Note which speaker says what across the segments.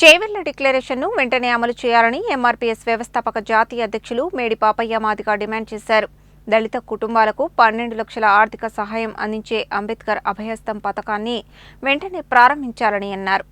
Speaker 1: చేవెళ్ల డిక్లరేషన్ను వెంటనే అమలు చేయాలని ఎంఆర్పీఎస్ వ్యవస్థాపక జాతీయ అధ్యక్షులు మేడి పాపయ్య మాదిగ డిమాండ్ చేశారు. దళిత కుటుంబాలకు 12 లక్షల ఆర్థిక సహాయం అందించే అంబేద్కర్ అభయహస్తం పథకాన్ని వెంటనే ప్రారంభించాలని అన్నారు.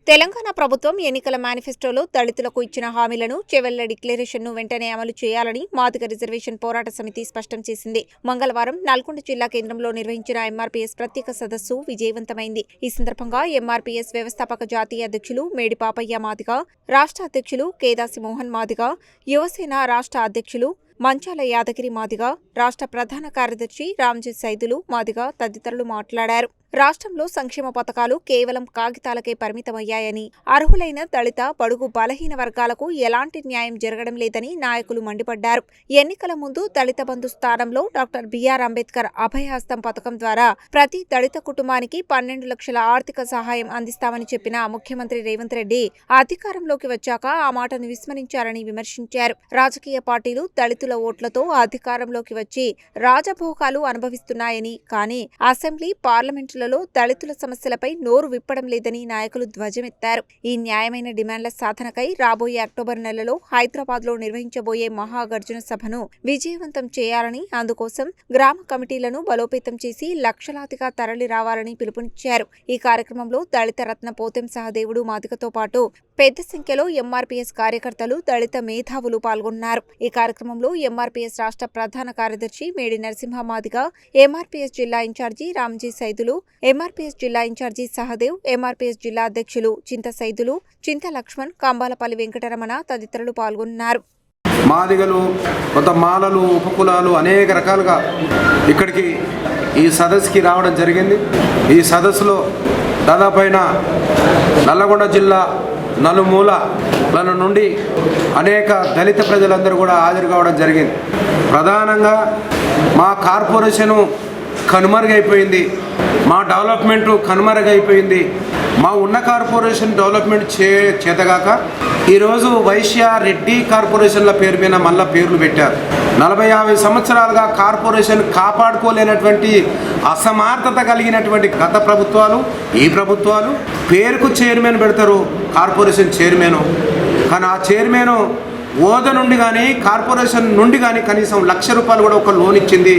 Speaker 1: తెలంగాణ ప్రభుత్వం ఎన్నికల మేనిఫెస్టోలో దళితులకు ఇచ్చిన హామీలను చేవెళ్ల డిక్లరేషన్ను వెంటనే అమలు చేయాలని మాదిగ రిజర్వేషన్ పోరాట సమితి స్పష్టం చేసింది. మంగళవారం నల్గొండ జిల్లా కేంద్రంలో నిర్వహించిన ఎంఆర్పీఎస్ ప్రత్యేక సదస్సు విజయవంతమైంది. ఈ సందర్భంగా ఎంఆర్పీఎస్ వ్యవస్థాపక జాతీయ అధ్యక్షులు మేడి పాపయ్య మాదిగ, రాష్ట్ర అధ్యక్షులు కేదాసి మోహన్ మాదిగ, యువసేన రాష్ట్ర అధ్యక్షులు మంచాల యాదగిరి మాదిగ, రాష్ట్ర ప్రధాన కార్యదర్శి రామ్జీ సైదులు మాదిగ తదితరులు మాట్లాడారు. రాష్ట్రంలో సంక్షేమ పథకాలు కేవలం కాగితాలకే పరిమితమయ్యాయని, అర్హులైన దళిత, బడుగు, బలహీన వర్గాలకు ఎలాంటి న్యాయం జరగడం లేదని నాయకులు మండిపడ్డారు. ఎన్నికల ముందు దళిత బంధు స్థానంలో డాక్టర్ బిఆర్ అంబేద్కర్ అభయహస్తం పథకం ద్వారా ప్రతి దళిత కుటుంబానికి 12 లక్షల ఆర్థిక సహాయం అందిస్తామని చెప్పిన ముఖ్యమంత్రి రేవంత్ రెడ్డి అధికారంలోకి వచ్చాక ఆ మాటను విస్మరించారని విమర్శించారు. రాజకీయ పార్టీలు దళితుల ఓట్లతో అధికారంలోకి వచ్చి రాజభోగాలు అనుభవిస్తున్నాయని, కానీ అసెంబ్లీ, పార్లమెంటు దళితుల సమస్యలపై నోరు విప్పడం లేదని నాయకులు ధ్వజమెత్తారు. ఈ న్యాయమైన డిమాండ్ల సాధనకై రాబోయే అక్టోబర్ నెలలో హైదరాబాద్ లో నిర్వహించబోయే మహాగర్జన సభను విజయవంతం చేయాలని, అందుకోసం గ్రామ కమిటీలను బలోపేతం చేసి లక్షలాదిగా తరలి రావాలని పిలుపునిచ్చారు. ఈ కార్యక్రమంలో దళిత రత్న పోతెం సహదేవుడు మాదిగతో పాటు పెద్ద సంఖ్యలో ఎంఆర్పీఎస్ కార్యకర్తలు, దళిత మేధావులు పాల్గొన్నారు. ఈ కార్యక్రమంలో ఎంఆర్పీఎస్ రాష్ట్ర ప్రధాన కార్యదర్శి మేడి నరసింహ మాదిగ, ఎంఆర్పీఎస్ జిల్లా ఇన్ఛార్జి రామ్జీ సైదులు, ఎంఆర్పీఎస్ జిల్లా ఇన్ఛార్జి సహదేవ్, ఎంఆర్పీఎస్ జిల్లా అధ్యక్షులు చింత సైదులు, చింత లక్ష్మణ్, కంబాలపల్లి వెంకటరమణ తదితరులు పాల్గొన్నారు.
Speaker 2: మాదిగలు, కొత్త మాలలు, ఉపకులాలు అనేక రకాలుగా ఇక్కడికి ఈ సదస్సుకి రావడం జరిగింది. ఈ సదస్సులో దాదాపైన నల్లగొండ జిల్లా నలుమూలల నుండి అనేక దళిత ప్రజలందరూ కూడా హాజరు కావడం జరిగింది. ప్రధానంగా మా కార్పొరేషను కనుమరుగైపోయింది, మా డెవలప్మెంటు కనుమరుగైపోయింది, మా ఉన్న కార్పొరేషన్ డెవలప్మెంట్ చేతగాక ఈరోజు వైశ్య, రెడ్డి కార్పొరేషన్ల పేరు మీద మళ్ళా పేర్లు పెట్టారు. 40-50 సంవత్సరాలుగా కార్పొరేషన్ కాపాడుకోలేనటువంటి అసమర్థత కలిగినటువంటి గత ప్రభుత్వాలు, ఈ ప్రభుత్వాలు పేరుకు చైర్మన్ పెడతారు, కార్పొరేషన్ చైర్మన్. కానీ ఆ చైర్మన్ ఓద నుండి కానీ కార్పొరేషన్ నుండి కానీ కనీసం ₹1,00,000 కూడా ఒక లోన్ ఇచ్చింది.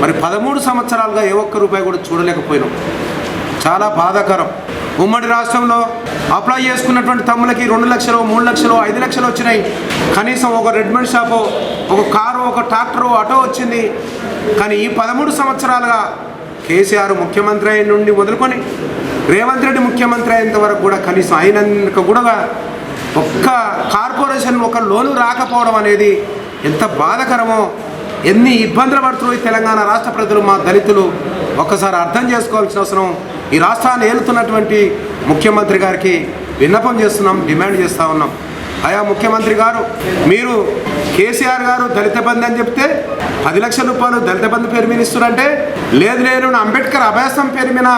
Speaker 2: మరి 13 సంవత్సరాలుగా ఏ ఒక్క రూపాయి కూడా చూడలేకపోయినాం. చాలా బాధాకరం. ఉమ్మడి రాష్ట్రంలో అప్లై చేసుకున్నటువంటి తమ్ములకి 2 లక్షలు, 3 లక్షలు, 5 లక్షలు వచ్చినాయి. కనీసం ఒక రెడ్మెంట్ షాపు, ఒక కారు, ఒక ట్రాక్టరు, ఆటో వచ్చింది. కానీ ఈ 13 సంవత్సరాలుగా కేసీఆర్ ముఖ్యమంత్రి అయిన నుండి మొదలుకొని రేవంత్ రెడ్డి ముఖ్యమంత్రి అయినంత వరకు కూడా కనీసం అయినందుకు కూడా ఒక్క కార్పొరేషన్ ఒక లోను రాకపోవడం అనేది ఎంత బాధాకరమో, ఎన్ని ఇబ్బందులు పడుతున్నాయి తెలంగాణ రాష్ట్ర ప్రజలు, మా దళితులు ఒక్కసారి అర్థం చేసుకోవాల్సిన అవసరం. ఈ రాష్ట్రాన్ని ఏలుతున్నటువంటి ముఖ్యమంత్రి గారికి విన్నపం చేస్తున్నాం, డిమాండ్ చేస్తూ ఉన్నాం. అయా ముఖ్యమంత్రి గారు, మీరు కేసీఆర్ గారు దళిత బంధు అని చెప్తే ₹10 లక్షలు దళిత బంధు పేరు మీద ఇస్తున్నారంటే, లేదు అంబేద్కర్ అభయహస్తం పేరు మీద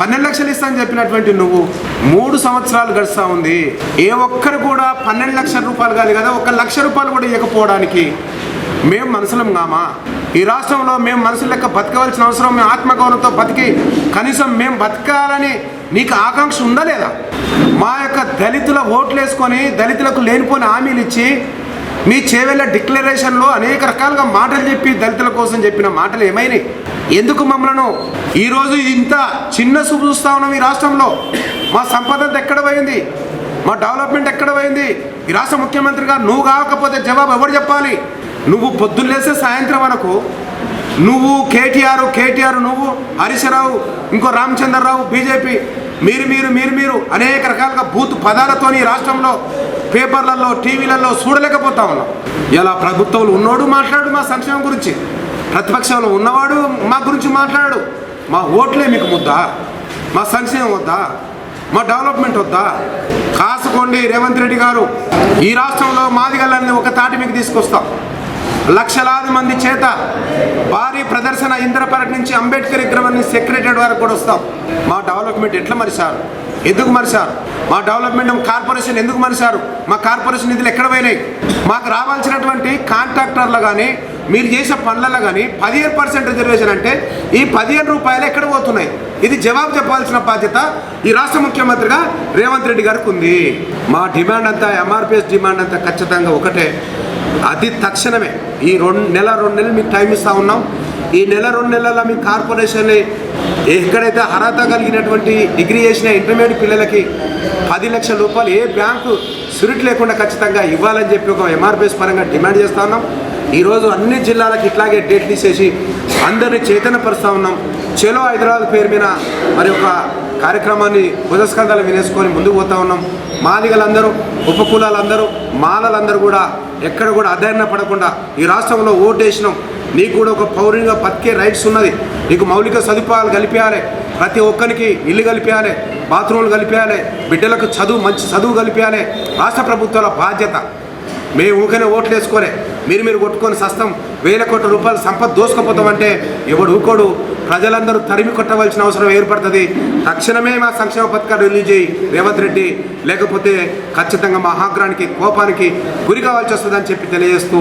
Speaker 2: 12 లక్షలు ఇస్తానని చెప్పినటువంటి నువ్వు 3 సంవత్సరాలు గడుస్తూ ఉంది. ఏ ఒక్కరు కూడా ₹12 లక్షల కాదు కదా, ₹1,00,000 కూడా ఇవ్వకపోవడానికి మేము మనుషులం కామా? ఈ రాష్ట్రంలో మేము మనుషుల లెక్క బతకవలసిన అవసరం, మేము ఆత్మగౌరవంతో బతికి కనీసం మేము బతకాలని నీకు ఆకాంక్ష ఉందా లేదా? మా యొక్క దళితుల ఓట్లు వేసుకొని దళితులకు లేనిపోని హామీలు ఇచ్చి మీ చేవెళ్ల డిక్లరేషన్లో అనేక రకాలుగా మాటలు చెప్పి దళితుల కోసం చెప్పిన మాటలు ఏమైనాయి? ఎందుకు మమ్మలను ఈరోజు ఇంత చిన్న చూపు చూస్తూ ఉన్నాం? ఈ రాష్ట్రంలో మా సంపద ఎక్కడ పోయింది? మా డెవలప్మెంట్ ఎక్కడ పోయింది? ఈ రాష్ట్ర ముఖ్యమంత్రిగా నువ్వు కాకపోతే జవాబు ఎవరు చెప్పాలి? నువ్వు పొద్దున్నేస్తే సాయంత్రం వరకు నువ్వు కేటీఆర్ నువ్వు హరీశ్రావు, ఇంకో రామచంద్రరావు, బీజేపీ, మీరు అనేక రకాలుగా బూత్ పదాలతో ఈ రాష్ట్రంలో పేపర్లలో, టీవీలలో చూడలేకపోతా ఉన్నాం. ఇలా ప్రభుత్వంలో ఉన్నోడు మాట్లాడు మా సంక్షేమం గురించి, ప్రతిపక్షంలో ఉన్నవాడు మా గురించి మాట్లాడు. మా ఓట్లే మీకు ముద్దా? మా సంక్షేమం వద్దా? మా డెవలప్మెంట్ వద్దా? కాసుకోండి రేవంత్ రెడ్డి గారు. ఈ రాష్ట్రంలో మాదిగలని ఒక తాటి మీకు తీసుకొస్తాం. లక్షలాది మంది చేత భారీ ప్రదర్శన, ఇంద్రపరటి నుంచి అంబేద్కర్ విగ్రహం సెక్రటరీ వరకు కూడా వస్తాం. మా డెవలప్మెంట్ ఎట్లా మరిశారు? ఎందుకు మరిశారు? మా డెవలప్మెంట్ కార్పొరేషన్ ఎందుకు మరిశారు? మా కార్పొరేషన్ నిధులు ఎక్కడ పోయినాయి? మాకు రావాల్సినటువంటి కాంట్రాక్టర్లు కానీ మీరు చేసే పనులలో కానీ 15% రిజర్వేషన్ అంటే ఈ ₹15 ఎక్కడ పోతున్నాయి? ఇది జవాబు చెప్పాల్సిన బాధ్యత ఈ రాష్ట్ర ముఖ్యమంత్రిగా రేవంత్ రెడ్డి గారికి ఉంది. మా డిమాండ్ అంతా ఎంఆర్పిఎస్ డిమాండ్ అంతా ఖచ్చితంగా ఒకటే, అది తక్షణమే ఈ 2 నెలలు మీకు టైం ఇస్తూ ఉన్నాం. ఈ 1-2 నెలల్లో మీ కార్పొరేషన్ ఎక్కడైతే అర్హత కలిగినటువంటి డిగ్రీ చేసిన ఇంటర్మీడియట్ పిల్లలకి 10 లక్షల రూపాయలు ఏ బ్యాంకు సురిట్ లేకుండా ఖచ్చితంగా ఇవ్వాలని చెప్పి ఒక ఎంఆర్పిఎస్ పరంగా డిమాండ్ చేస్తూ ఉన్నాం. ఈరోజు అన్ని జిల్లాలకు ఇట్లాగే డేట్లు తీసేసి అందరినీ చైతన్యపరుస్తూ ఉన్నాం. చలో హైదరాబాద్ పేరు మీద మరి ఒక కార్యక్రమాన్ని భుజస్కంధాలు వినేసుకొని ముందుకు పోతూ ఉన్నాం. మాదిగలందరూ, ఉపకులాలందరూ, మాలలందరూ కూడా ఎక్కడ కూడా అధైర్య పడకుండా ఈ రాష్ట్రంలో ఓటేసినాం. నీకు కూడా ఒక పౌరునిగా బతికే రైట్స్ ఉన్నది. నీకు మౌలిక సదుపాయాలు కల్పించాలి, ప్రతి ఒక్కరికి ఇల్లు కల్పించాలి, బాత్రూములు కల్పించాలి, బిడ్డలకు మంచి చదువు కల్పించాలి. రాష్ట్ర ప్రభుత్వాల బాధ్యత. మేము ఊకనే ఓట్లు వేసుకోలే, మీరు కొట్టుకొని సస్తం 1000 కోట్ల రూపాయలు సంపద దోసుకుపోతామంటే ఎవడు ఊకోడు. ప్రజలందరూ తరిమి కొట్టవలసిన అవసరం ఏర్పడుతుంది. తక్షణమే మా సంక్షేమ పథకాలు రిలీజ్ చేయి రేవంత్ రెడ్డి, లేకపోతే ఖచ్చితంగా మా ఆగ్రహానికి, కోపానికి గురి కావాల్సి వస్తుందని చెప్పి తెలియజేస్తూ